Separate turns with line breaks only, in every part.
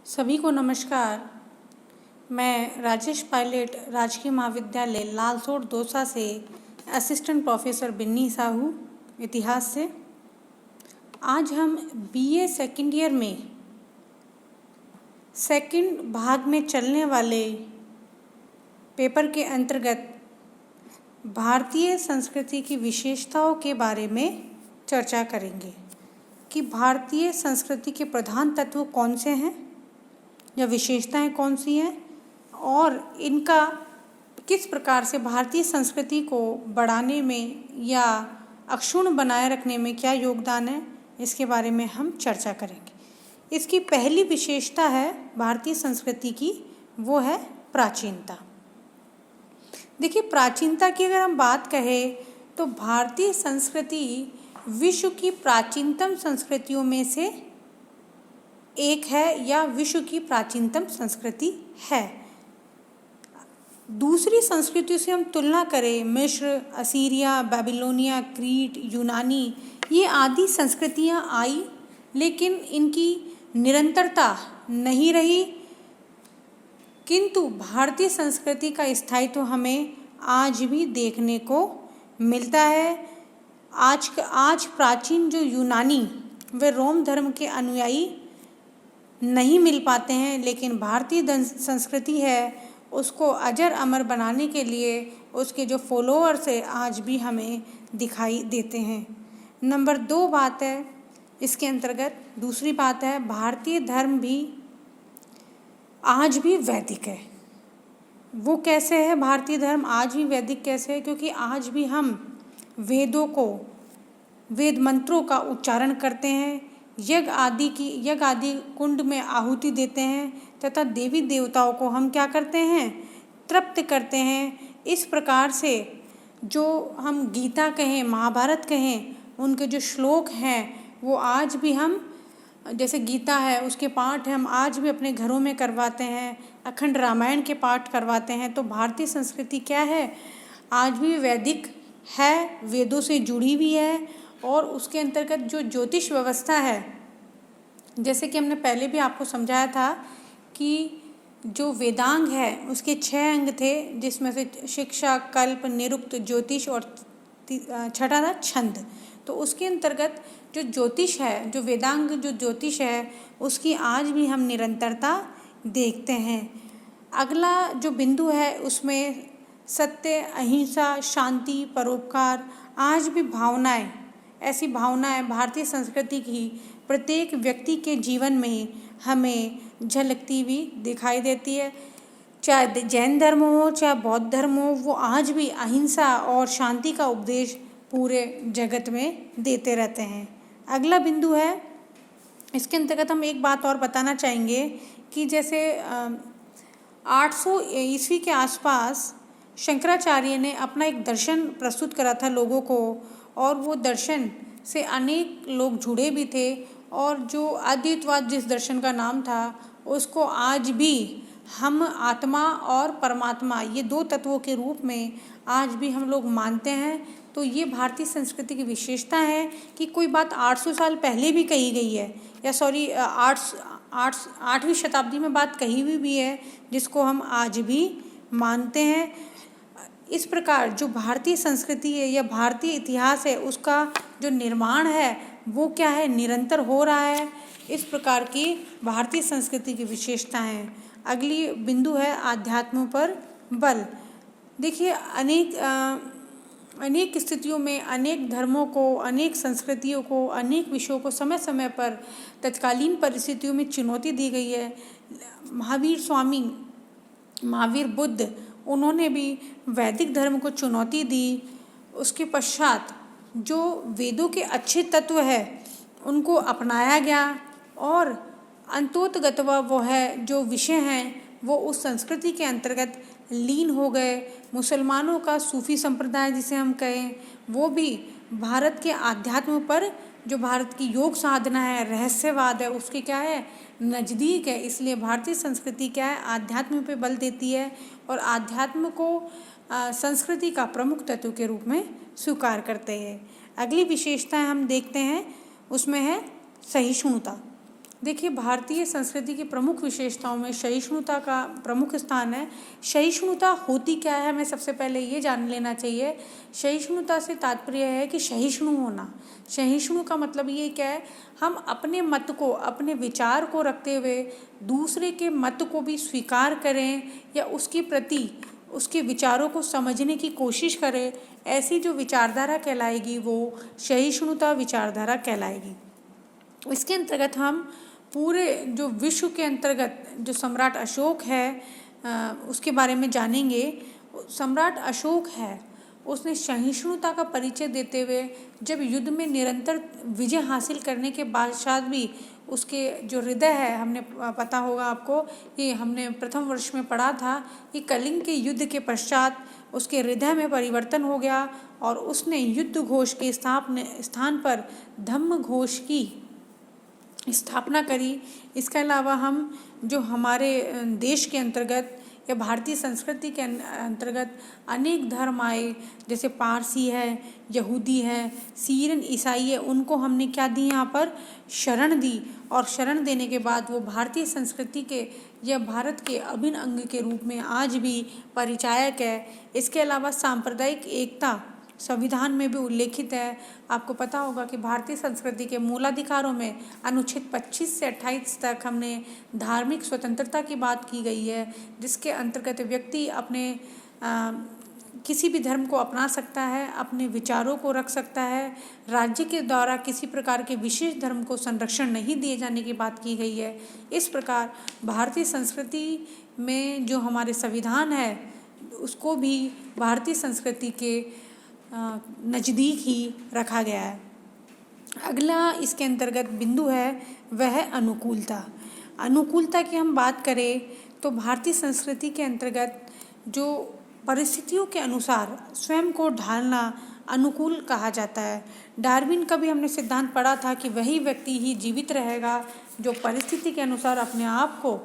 सभी को नमस्कार। मैं राजेश पायलट राजकीय महाविद्यालय लालसोट दौसा से असिस्टेंट प्रोफेसर बिन्नी साहू इतिहास से। आज हम बीए सेकेंड ईयर में सेकंड भाग में चलने वाले पेपर के अंतर्गत भारतीय संस्कृति की विशेषताओं के बारे में चर्चा करेंगे कि भारतीय संस्कृति के प्रधान तत्व कौन से हैं या विशेषताएं कौन सी हैं और इनका किस प्रकार से भारतीय संस्कृति को बढ़ाने में या अक्षुण्ण बनाए रखने में क्या योगदान है, इसके बारे में हम चर्चा करेंगे। इसकी पहली विशेषता है भारतीय संस्कृति की, वो है प्राचीनता। देखिए, प्राचीनता की अगर हम बात कहें तो भारतीय संस्कृति विश्व की प्राचीनतम संस्कृतियों में से एक है या विश्व की प्राचीनतम संस्कृति है। दूसरी संस्कृतियों से हम तुलना करें, मिस्र, असीरिया, बेबीलोनिया, क्रीट, यूनानी, ये आदि संस्कृतियां आई, लेकिन इनकी निरंतरता नहीं रही। किंतु भारतीय संस्कृति का स्थायित्व हमें आज भी देखने को मिलता है। आज प्राचीन जो यूनानी व रोम धर्म के अनुयायी नहीं मिल पाते हैं, लेकिन भारतीय संस्कृति है उसको अजर अमर बनाने के लिए उसके जो फॉलोअर्स है आज भी हमें दिखाई देते हैं। नंबर 2 बात है इसके अंतर्गत, दूसरी बात है भारतीय धर्म भी आज भी वैदिक है। वो कैसे है भारतीय धर्म आज भी वैदिक कैसे है? क्योंकि आज भी हम वेद मंत्रों का उच्चारण करते हैं, यज्ञ आदि कुंड में आहुति देते हैं तथा देवी देवताओं को हम क्या करते हैं, तृप्त करते हैं। इस प्रकार से जो हम गीता कहें, महाभारत कहें, उनके जो श्लोक हैं वो आज भी हम, जैसे गीता है उसके पाठ हम आज भी अपने घरों में करवाते हैं, अखंड रामायण के पाठ करवाते हैं। तो भारतीय संस्कृति क्या है, आज भी वैदिक है, वेदों से जुड़ी हुई है। और उसके अंतर्गत जो ज्योतिष व्यवस्था है, जैसे कि हमने पहले भी आपको समझाया था कि जो वेदांग है उसके 6 अंग थे, जिसमें से शिक्षा, कल्प, निरुक्त, ज्योतिष और छठा था छंद। तो उसके अंतर्गत जो ज्योतिष है, जो वेदांग जो ज्योतिष है, उसकी आज भी हम निरंतरता देखते हैं। अगला जो बिंदु है उसमें सत्य, अहिंसा, शांति, परोपकार, आज भी भावनाएं, ऐसी भावनाएं भारतीय संस्कृति की प्रत्येक व्यक्ति के जीवन में हमें झलकती हुई दिखाई देती है। चाहे जैन धर्म हो, चाहे बौद्ध धर्म हो, वो आज भी अहिंसा और शांति का उपदेश पूरे जगत में देते रहते हैं। अगला बिंदु है, इसके अंतर्गत हम एक बात और बताना चाहेंगे कि जैसे 800 ईस्वी के आसपास शंकराचार्य ने अपना एक दर्शन प्रस्तुत करा था लोगों को, और वो दर्शन से अनेक लोग जुड़े भी थे। और जो अद्वैतवाद जिस दर्शन का नाम था, उसको आज भी हम आत्मा और परमात्मा, ये 2 तत्वों के रूप में आज भी हम लोग मानते हैं। तो ये भारतीय संस्कृति की विशेषता है कि कोई बात 800 साल पहले भी कही गई है, या 8वीं शताब्दी में बात कही हुई भी है, जिसको हम आज भी मानते हैं। इस प्रकार जो भारतीय संस्कृति है या भारतीय इतिहास है, उसका जो निर्माण है वो क्या है, निरंतर हो रहा है। इस प्रकार की भारतीय संस्कृति की विशेषता है। अगली बिंदु है आध्यात्म पर बल। देखिए, अनेक स्थितियों में अनेक धर्मों को, अनेक संस्कृतियों को, अनेक विषयों को समय समय पर तत्कालीन परिस्थितियों में चुनौती दी गई है। महावीर बुद्ध, उन्होंने भी वैदिक धर्म को चुनौती दी। उसके पश्चात जो वेदों के अच्छे तत्व है उनको अपनाया गया, और अंतोतगतवा वो है जो विषय हैं वो उस संस्कृति के अंतर्गत लीन हो गए। मुसलमानों का सूफी संप्रदाय जिसे हम कहें, वो भी भारत के आध्यात्म पर, जो भारत की योग साधना है, रहस्यवाद है, उसके क्या है, नज़दीक है। इसलिए भारतीय संस्कृति क्या है, आध्यात्म पे बल देती है और आध्यात्म को संस्कृति का प्रमुख तत्व के रूप में स्वीकार करते हैं। अगली विशेषताएं हम देखते हैं, उसमें है सहिष्णुता। देखिए, भारतीय संस्कृति की प्रमुख विशेषताओं में सहिष्णुता का प्रमुख स्थान है। सहिष्णुता होती क्या है, हमें सबसे पहले ये जान लेना चाहिए। सहिष्णुता से तात्पर्य है कि सहिष्णु होना। सहिष्णु का मतलब ये क्या है, हम अपने मत को, अपने विचार को रखते हुए दूसरे के मत को भी स्वीकार करें या उसके प्रति उसके विचारों को समझने की कोशिश करें। ऐसी जो विचारधारा कहलाएगी वो सहिष्णुता विचारधारा कहलाएगी। इसके अंतर्गत हम पूरे जो विश्व के अंतर्गत जो सम्राट अशोक है उसके बारे में जानेंगे। सम्राट अशोक है, उसने सहिष्णुता का परिचय देते हुए जब युद्ध में निरंतर विजय हासिल करने के पश्चात भी उसके जो हृदय है, हमने पता होगा आपको कि हमने प्रथम वर्ष में पढ़ा था कि कलिंग के युद्ध के पश्चात उसके हृदय में परिवर्तन हो गया और उसने युद्ध घोष के स्थान पर धम्म घोष की स्थापना करी। इसके अलावा हम जो हमारे देश के अंतर्गत या भारतीय संस्कृति के अंतर्गत अनेक धर्म आए, जैसे पारसी है, यहूदी है, सीरियन ईसाई है, उनको हमने क्या दी, यहाँ पर शरण दी। और शरण देने के बाद वो भारतीय संस्कृति के या भारत के अभिन्न अंग के रूप में आज भी परिचायक है। इसके अलावा सांप्रदायिक एकता संविधान में भी उल्लेखित है। आपको पता होगा कि भारतीय संस्कृति के मूलाधिकारों में अनुच्छेद 25 से 28 तक हमने धार्मिक स्वतंत्रता की बात की गई है, जिसके अंतर्गत व्यक्ति अपने किसी भी धर्म को अपना सकता है, अपने विचारों को रख सकता है। राज्य के द्वारा किसी प्रकार के विशेष धर्म को संरक्षण नहीं दिए जाने की बात की गई है। इस प्रकार भारतीय संस्कृति में जो हमारे संविधान है उसको भी भारतीय संस्कृति के नज़दीक ही रखा गया है। अगला इसके अंतर्गत बिंदु है वह है अनुकूलता। अनुकूलता की हम बात करें तो भारतीय संस्कृति के अंतर्गत जो परिस्थितियों के अनुसार स्वयं को ढालना अनुकूल कहा जाता है। डार्विन का भी हमने सिद्धांत पढ़ा था कि वही व्यक्ति ही जीवित रहेगा जो परिस्थिति के अनुसार अपने आप को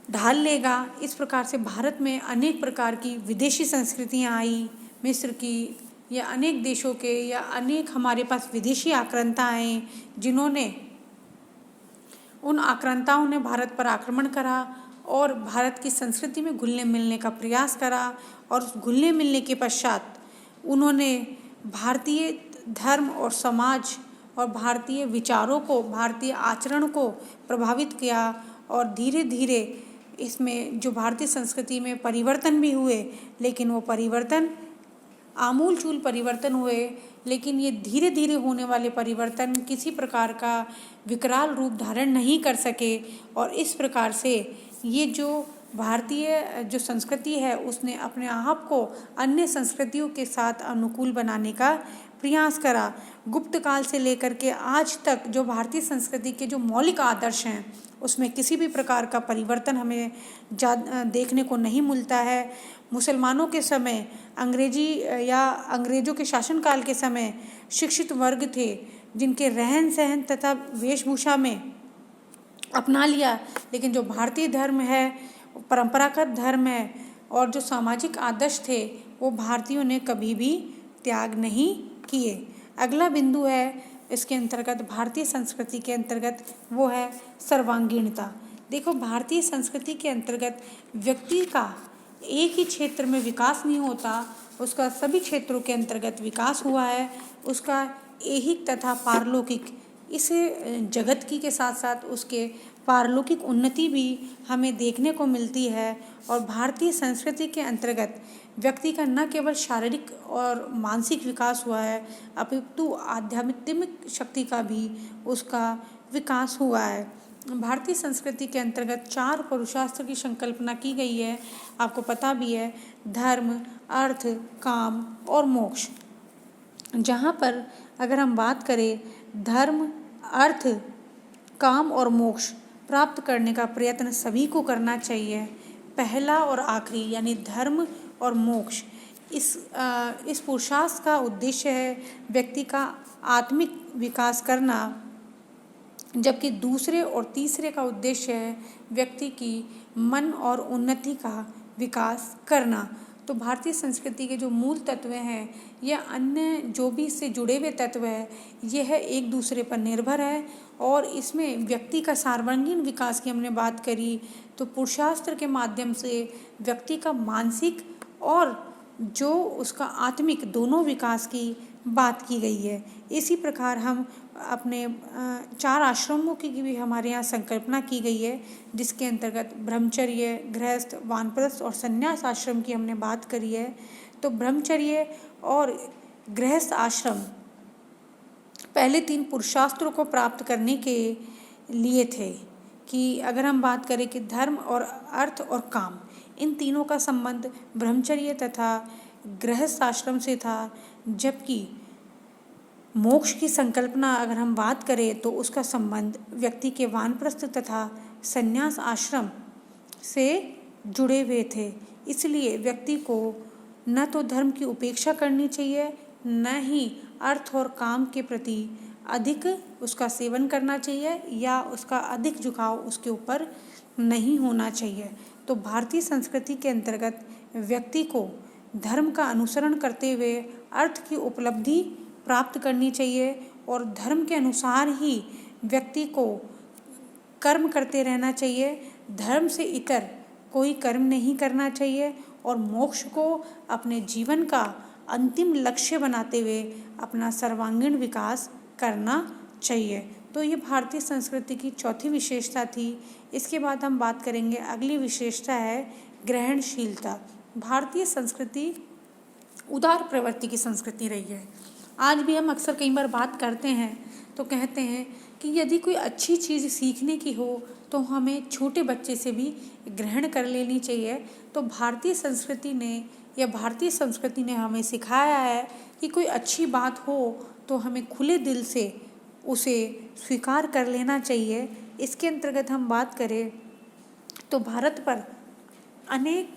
ढाल लेगा। इस प्रकार से भारत में अनेक प्रकार की विदेशी संस्कृतियाँ आई, मिस्र की या अनेक देशों के या अनेक हमारे पास विदेशी आक्रांता आए, जिन्होंने उन आक्रांताओं ने भारत पर आक्रमण करा और भारत की संस्कृति में घुलने मिलने का प्रयास करा। और उस घुलने मिलने के पश्चात उन्होंने भारतीय धर्म और समाज और भारतीय विचारों को, भारतीय आचरण को प्रभावित किया और धीरे धीरे इसमें जो भारतीय संस्कृति में परिवर्तन भी हुए, लेकिन वो परिवर्तन आमूलचूल परिवर्तन हुए, लेकिन ये धीरे धीरे होने वाले परिवर्तन किसी प्रकार का विकराल रूप धारण नहीं कर सके। और इस प्रकार से ये जो भारतीय जो संस्कृति है उसने अपने आप को अन्य संस्कृतियों के साथ अनुकूल बनाने का प्रयास करा। गुप्त काल से लेकर के आज तक जो भारतीय संस्कृति के जो मौलिक आदर्श हैं उसमें किसी भी प्रकार का परिवर्तन हमें देखने को नहीं मिलता है। मुसलमानों के समय अंग्रेजी या अंग्रेज़ों के शासनकाल के समय शिक्षित वर्ग थे जिनके रहन सहन तथा वेशभूषा में अपना लिया, लेकिन जो भारतीय धर्म है, परंपरागत धर्म है और जो सामाजिक आदर्श थे वो भारतीयों ने कभी भी त्याग नहीं किए। अगला बिंदु है इसके अंतर्गत भारतीय संस्कृति के अंतर्गत वो है सर्वांगीणता। देखो, भारतीय संस्कृति के अंतर्गत व्यक्ति का एक ही क्षेत्र में विकास नहीं होता, उसका सभी क्षेत्रों के अंतर्गत विकास हुआ है। उसका ऐहिक तथा पारलौकिक, इस जगत की के साथ साथ उसके पारलौकिक उन्नति भी हमें देखने को मिलती है। और भारतीय संस्कृति के अंतर्गत व्यक्ति का न केवल शारीरिक और मानसिक विकास हुआ है, अपितु आध्यात्मिक शक्ति का भी उसका विकास हुआ है। भारतीय संस्कृति के अंतर्गत 4 पुरुषार्थ की संकल्पना की गई है, आपको पता भी है, धर्म, अर्थ, काम और मोक्ष। जहाँ पर अगर हम बात करें धर्म, अर्थ, काम और मोक्ष प्राप्त करने का प्रयत्न सभी को करना चाहिए। पहला और आखिरी यानी धर्म और मोक्ष, इस पुरुषार्थ का उद्देश्य है व्यक्ति का आत्मिक विकास करना, जबकि दूसरे और तीसरे का उद्देश्य है व्यक्ति की मन और उन्नति का विकास करना। तो भारतीय संस्कृति के जो मूल तत्व हैं या अन्य जो भी इससे जुड़े हुए तत्व है, यह एक दूसरे पर निर्भर है। और इसमें व्यक्ति का सर्वांगीण विकास की हमने बात करी, तो पुरुषास्त्र के माध्यम से व्यक्ति का मानसिक और जो उसका आत्मिक दोनों विकास की बात की गई है। इसी प्रकार हम अपने 4 आश्रमों की भी हमारे यहाँ संकल्पना की गई है, जिसके अंतर्गत ब्रह्मचर्य, गृहस्थ, वानप्रस्थ और संन्यास आश्रम की हमने बात करी है। तो ब्रह्मचर्य और गृहस्थ आश्रम पहले 3 पुरुषास्त्रों को प्राप्त करने के लिए थे कि अगर हम बात करें कि धर्म और अर्थ और काम, इन तीनों का संबंध ब्रह्मचर्य तथा गृहस्थ आश्रम से था, जबकि मोक्ष की संकल्पना अगर हम बात करें तो उसका संबंध व्यक्ति के वानप्रस्थ तथा संन्यास आश्रम से जुड़े हुए थे। इसलिए व्यक्ति को न तो धर्म की उपेक्षा करनी चाहिए, न ही अर्थ और काम के प्रति अधिक उसका सेवन करना चाहिए या उसका अधिक झुकाव उसके ऊपर नहीं होना चाहिए। तो भारतीय संस्कृति के अंतर्गत व्यक्ति को धर्म का अनुसरण करते हुए अर्थ की उपलब्धि प्राप्त करनी चाहिए और धर्म के अनुसार ही व्यक्ति को कर्म करते रहना चाहिए। धर्म से इतर कोई कर्म नहीं करना चाहिए और मोक्ष को अपने जीवन का अंतिम लक्ष्य बनाते हुए अपना सर्वांगीण विकास करना चाहिए। तो ये भारतीय संस्कृति की चौथी विशेषता थी। इसके बाद हम बात करेंगे, अगली विशेषता है ग्रहणशीलता। भारतीय संस्कृति उदार प्रवृत्ति की संस्कृति रही है। आज भी हम अक्सर कई बार बात करते हैं तो कहते हैं कि यदि कोई अच्छी चीज़ सीखने की हो तो हमें छोटे बच्चे से भी ग्रहण कर लेनी चाहिए। तो भारतीय संस्कृति ने हमें सिखाया है कि कोई अच्छी बात हो तो हमें खुले दिल से उसे स्वीकार कर लेना चाहिए। इसके अंतर्गत हम बात करें तो भारत पर अनेक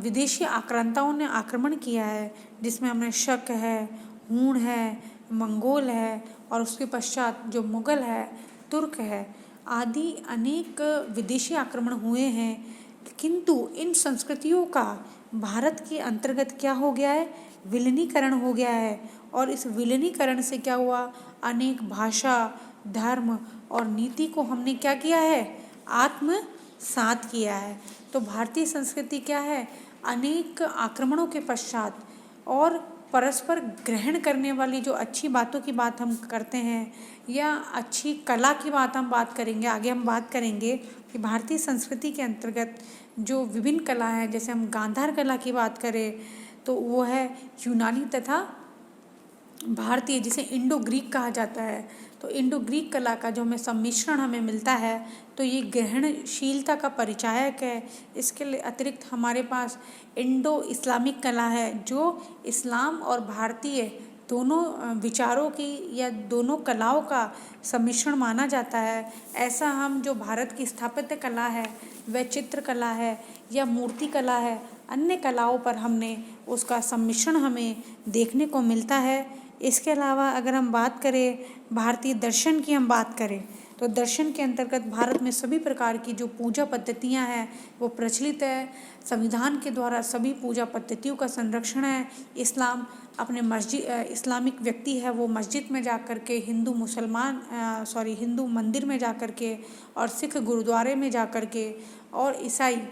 विदेशी आक्रांताओं ने आक्रमण किया है, जिसमें हमने शक है, हूण है, मंगोल है और उसके पश्चात जो मुग़ल है, तुर्क है, आदि अनेक विदेशी आक्रमण हुए हैं। किंतु इन संस्कृतियों का भारत के अंतर्गत क्या हो गया है, विलीनीकरण हो गया है। और इस विलीनीकरण से क्या हुआ, अनेक भाषा, धर्म और नीति को हमने क्या किया है, आत्मसात किया है। तो भारतीय संस्कृति क्या है, अनेक आक्रमणों के पश्चात और परस्पर ग्रहण करने वाली जो अच्छी बातों की बात हम करते हैं या अच्छी कला की बात हम बात करेंगे, आगे हम बात करेंगे कि भारतीय संस्कृति के अंतर्गत जो विभिन्न कला हैं, जैसे हम गांधार कला की बात करें तो वो है यूनानी तथा भारतीय, जिसे इंडो ग्रीक कहा जाता है। तो इंडो ग्रीक कला का जो हमें सम्मिश्रण हमें मिलता है तो ये ग्रहणशीलता का परिचायक है। इसके अतिरिक्त हमारे पास इंडो इस्लामिक कला है, जो इस्लाम और भारतीय दोनों विचारों की या दोनों कलाओं का सम्मिश्रण माना जाता है। ऐसा हम जो भारत की स्थापत्य कला है, वह चित्रकला है या मूर्ति कला है, अन्य कलाओं पर हमने उसका सम्मिश्रण हमें देखने को मिलता है। इसके अलावा अगर हम बात करें भारतीय दर्शन की, हम बात करें तो दर्शन के अंतर्गत भारत में सभी प्रकार की जो पूजा पद्धतियां हैं वो प्रचलित है। संविधान के द्वारा सभी पूजा पद्धतियों का संरक्षण है। इस्लाम अपने इस्लामिक व्यक्ति है वो मस्जिद में जा कर के, हिंदू मंदिर में जा कर के और सिख गुरुद्वारे में जा कर के और ईसाई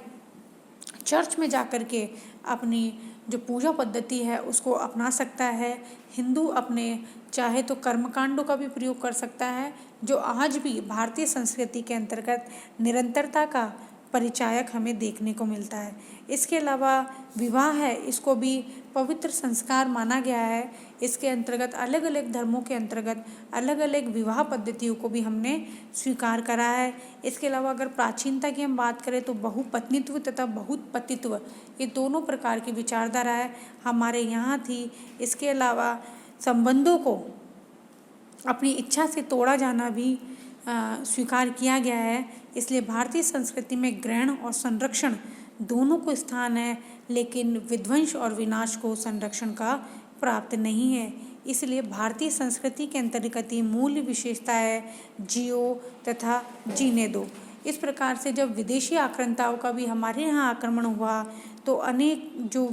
चर्च में जा कर के अपनी जो पूजा पद्धति है उसको अपना सकता है। हिंदू अपने चाहे तो कर्मकांडों का भी प्रयोग कर सकता है, जो आज भी भारतीय संस्कृति के अंतर्गत निरंतरता का परिचायक हमें देखने को मिलता है। इसके अलावा विवाह है, इसको भी पवित्र संस्कार माना गया है। इसके अंतर्गत अलग अलग धर्मों के अंतर्गत अलग अलग विवाह पद्धतियों को भी हमने स्वीकार करा है। इसके अलावा अगर प्राचीनता की हम बात करें तो बहुपत्नीत्व तथा बहुपतित्व, ये दोनों प्रकार की विचारधारा है हमारे यहाँ थी। इसके अलावा संबंधों को अपनी इच्छा से तोड़ा जाना भी स्वीकार किया गया है। इसलिए भारतीय संस्कृति में ग्रहण और संरक्षण दोनों को स्थान है, लेकिन विध्वंस और विनाश को संरक्षण का प्राप्त नहीं है। इसलिए भारतीय संस्कृति के अंतर्गत ही मूल विशेषता है जियो तथा जीने दो। इस प्रकार से जब विदेशी आक्रांताओं का भी हमारे यहाँ आक्रमण हुआ तो अनेक जो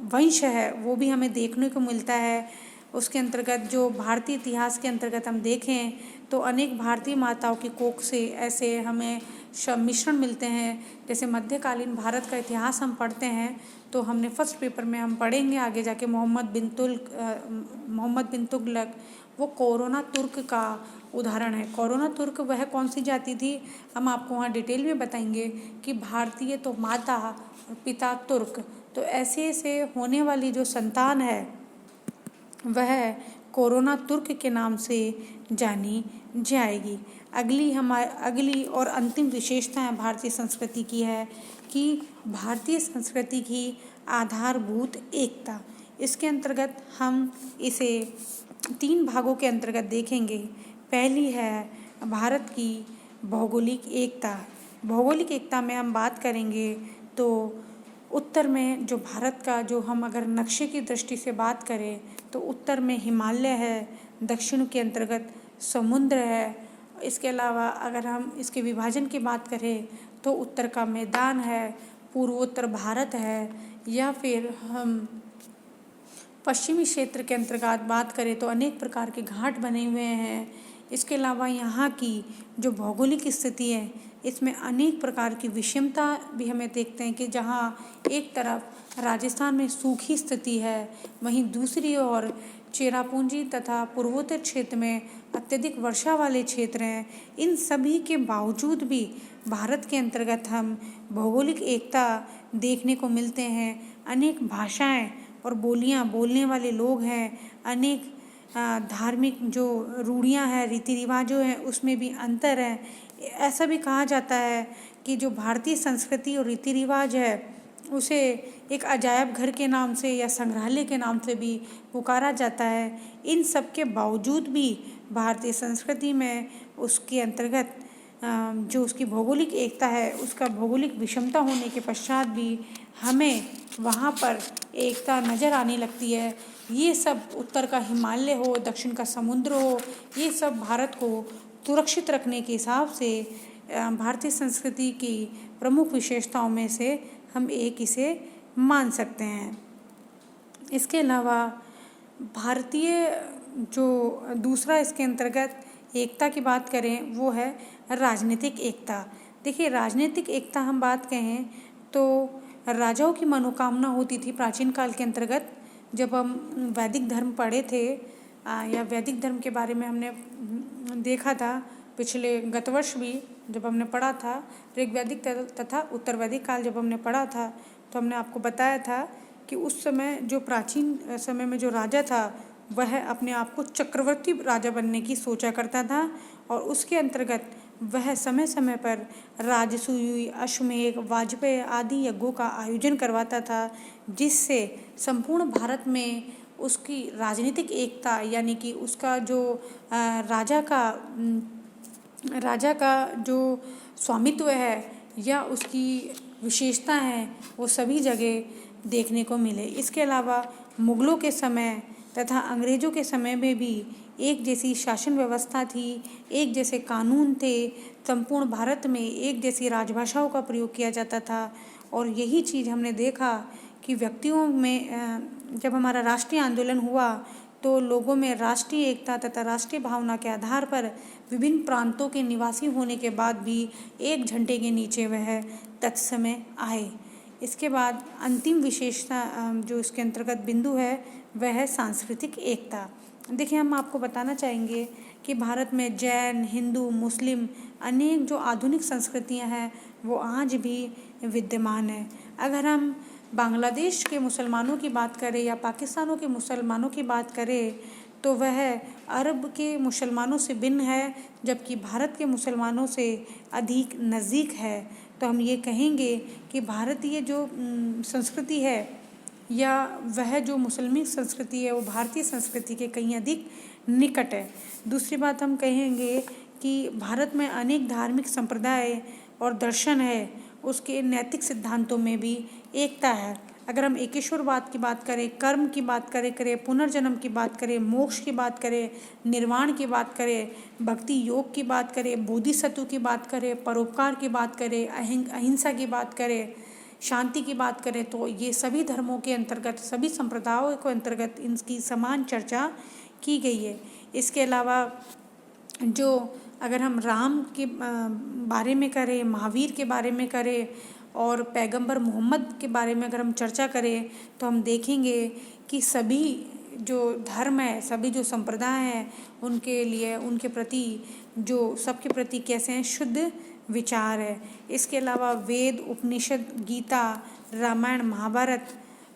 वंश है वो भी हमें देखने को मिलता है। उसके अंतर्गत जो भारतीय इतिहास के अंतर्गत हम देखें तो अनेक भारतीय माताओं की कोख से ऐसे हमें मिश्रण मिलते हैं। जैसे मध्यकालीन भारत का इतिहास हम पढ़ते हैं तो हमने फर्स्ट पेपर में हम पढ़ेंगे आगे जाके मोहम्मद बिन तुगलक, वो कोरोना तुर्क का उदाहरण है। कोरोना तुर्क वह कौन सी जाति थी, हम आपको वहाँ डिटेल में बताएंगे कि भारतीय तो माता और पिता तुर्क, तो ऐसे से होने वाली जो संतान है वह कोरोना तुर्क के नाम से जानी जाएगी। अगली और अंतिम विशेषता है भारतीय संस्कृति की है कि भारतीय संस्कृति की आधारभूत एकता। इसके अंतर्गत हम इसे 3 भागों के अंतर्गत देखेंगे। पहली है भारत की भौगोलिक एकता। भौगोलिक एकता में हम बात करेंगे तो उत्तर में जो भारत का जो हम अगर नक्शे की दृष्टि से बात करें तो उत्तर में हिमालय है, दक्षिण के अंतर्गत समुद्र है। इसके अलावा अगर हम इसके विभाजन की बात करें तो उत्तर का मैदान है, पूर्वोत्तर भारत है, या फिर हम पश्चिमी क्षेत्र के अंतर्गत बात करें तो अनेक प्रकार के घाट बने हुए हैं। इसके अलावा यहाँ की जो भौगोलिक स्थिति है इसमें अनेक प्रकार की विषमता भी हमें देखते हैं कि जहाँ एक तरफ राजस्थान में सूखी स्थिति है, वहीं दूसरी ओर चेरापूंजी तथा पूर्वोत्तर क्षेत्र में अत्यधिक वर्षा वाले क्षेत्र हैं। इन सभी के बावजूद भी भारत के अंतर्गत हम भौगोलिक एकता देखने को मिलते हैं। अनेक भाषाएं और बोलियां बोलने वाले लोग हैं, अनेक धार्मिक जो रूढ़ियाँ हैं, रीति रिवाजों हैं, उसमें भी अंतर है। ऐसा भी कहा जाता है कि जो भारतीय संस्कृति और रीति रिवाज है उसे एक अजायब घर के नाम से या संग्रहालय के नाम से भी पुकारा जाता है। इन सब के बावजूद भी भारतीय संस्कृति में उसके अंतर्गत जो उसकी भौगोलिक एकता है, उसका भौगोलिक विषमता होने के पश्चात भी हमें वहाँ पर एकता नज़र आने लगती है। ये सब उत्तर का हिमालय हो, दक्षिण का समुद्र हो, ये सब भारत को सुरक्षित रखने के हिसाब से भारतीय संस्कृति की प्रमुख विशेषताओं में से हम एक इसे मान सकते हैं। इसके अलावा भारतीय जो दूसरा इसके अंतर्गत एकता की बात करें वो है राजनीतिक एकता। देखिए, राजनीतिक एकता हम बात कहें तो राजाओं की मनोकामना होती थी प्राचीन काल के अंतर्गत। जब हम वैदिक धर्म पढ़े थे या वैदिक धर्म के बारे में हमने देखा था पिछले गत वर्ष भी जब हमने पढ़ा था, ऋग्वैदिक तथा उत्तर वैदिक काल जब हमने पढ़ा था तो हमने आपको बताया था कि उस समय जो प्राचीन समय में जो राजा था वह अपने आप को चक्रवर्ती राजा बनने की सोचा करता था और उसके अंतर्गत वह समय समय पर राजसूय, अश्वमेध, वाजपेयी आदि यज्ञों का आयोजन करवाता था, जिससे संपूर्ण भारत में उसकी राजनीतिक एकता यानी कि उसका जो राजा का जो स्वामित्व है या उसकी विशेषता है वो सभी जगह देखने को मिले। इसके अलावा मुगलों के समय तथा अंग्रेज़ों के समय में भी एक जैसी शासन व्यवस्था थी, एक जैसे कानून थे, संपूर्ण भारत में एक जैसी राजभाषाओं का प्रयोग किया जाता था। और यही चीज़ हमने देखा कि व्यक्तियों में जब हमारा राष्ट्रीय आंदोलन हुआ तो लोगों में राष्ट्रीय एकता तथा राष्ट्रीय भावना के आधार पर विभिन्न प्रांतों के निवासी होने के बाद भी एक झंडे के नीचे वह तत्समय आए। इसके बाद अंतिम विशेषता जो इसके अंतर्गत बिंदु है वह है सांस्कृतिक एकता। देखिए, हम आपको बताना चाहेंगे कि भारत में जैन, हिंदू, मुस्लिम अनेक जो आधुनिक संस्कृतियां हैं वो आज भी विद्यमान है। अगर हम बांग्लादेश के मुसलमानों की बात करें या पाकिस्तानों के मुसलमानों की बात करें तो वह अरब के मुसलमानों से भिन्न है, जबकि भारत के मुसलमानों से अधिक नज़दीक है। तो हम ये कहेंगे कि भारतीय जो संस्कृति है या वह जो मुसलमान संस्कृति है वो भारतीय संस्कृति के कहीं अधिक निकट है। दूसरी बात हम कहेंगे कि भारत में अनेक धार्मिक संप्रदाय और दर्शन है, उसके नैतिक सिद्धांतों में भी एकता है। अगर हम एकेश्वरवाद की बात करें, कर्म की बात करें, पुनर्जन्म की बात करें, मोक्ष की बात करें, निर्वाण की बात करें, भक्ति योग की बात करें, बोधिसत्व की बात करें, परोपकार की बात करें, अहिंसा की बात करें, शांति की बात करें तो ये सभी धर्मों के अंतर्गत, सभी संप्रदायों के अंतर्गत इनकी समान चर्चा की गई है। इसके अलावा जो अगर हम राम के बारे में करें, महावीर के बारे में करें और पैगंबर मोहम्मद के बारे में अगर हम चर्चा करें तो हम देखेंगे कि सभी जो धर्म है, सभी जो संप्रदाय हैं, उनके लिए, उनके प्रति जो सबके प्रति कैसे हैं, शुद्ध विचार है। इसके अलावा वेद, उपनिषद, गीता, रामायण, महाभारत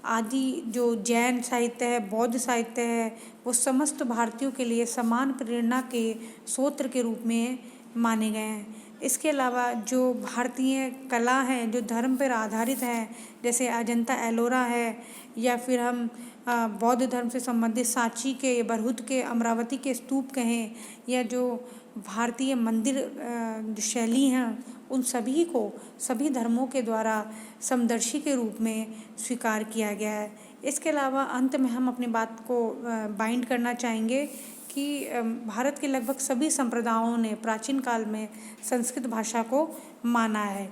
आदि जो जैन साहित्य है, बौद्ध साहित्य है, वो समस्त भारतीयों के लिए समान प्रेरणा के स्रोत के रूप में माने गए हैं। इसके अलावा जो भारतीय कला है, जो धर्म पर आधारित है, जैसे अजंता एलोरा है, या फिर हम बौद्ध धर्म से संबंधित सांची के, बरहुत के, अमरावती के स्तूप कहें, या जो भारतीय मंदिर शैली हैं, उन सभी को सभी धर्मों के द्वारा समदर्शी के रूप में स्वीकार किया गया है। इसके अलावा अंत में हम अपनी बात को बाइंड करना चाहेंगे कि भारत के लगभग सभी संप्रदायों ने प्राचीन काल में संस्कृत भाषा को माना है।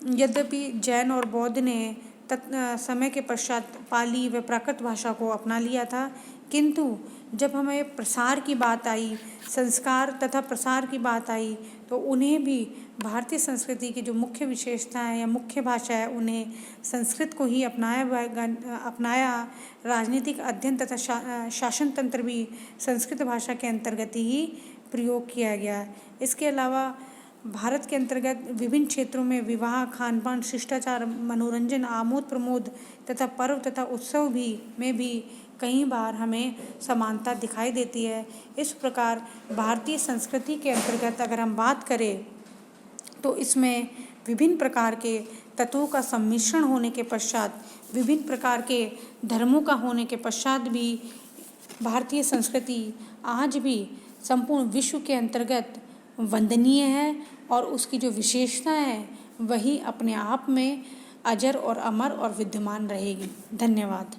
यद्यपि जैन और बौद्ध ने समय के पश्चात पाली व प्राकृत भाषा को अपना लिया था, किंतु जब हमें प्रसार की बात आई, संस्कार तथा प्रसार की बात आई, तो उन्हें भी भारतीय संस्कृति की जो मुख्य विशेषताएं या मुख्य भाषा है, उन्हें संस्कृत को ही अपनाया। राजनीतिक अध्ययन तथा शासन तंत्र भी संस्कृत भाषा के अंतर्गत ही प्रयोग किया गया। इसके अलावा भारत के अंतर्गत विभिन्न क्षेत्रों में विवाह, खान पान, शिष्टाचार, मनोरंजन, आमोद प्रमोद तथा पर्व तथा उत्सव में भी कई बार हमें समानता दिखाई देती है। इस प्रकार भारतीय संस्कृति के अंतर्गत अगर हम बात करें तो इसमें विभिन्न प्रकार के तत्वों का सम्मिश्रण होने के पश्चात, विभिन्न प्रकार के धर्मों का होने के पश्चात भी भारतीय संस्कृति आज भी संपूर्ण विश्व के अंतर्गत वंदनीय है और उसकी जो विशेषता है वही अपने आप में अजर और अमर और विद्यमान रहेगी। धन्यवाद।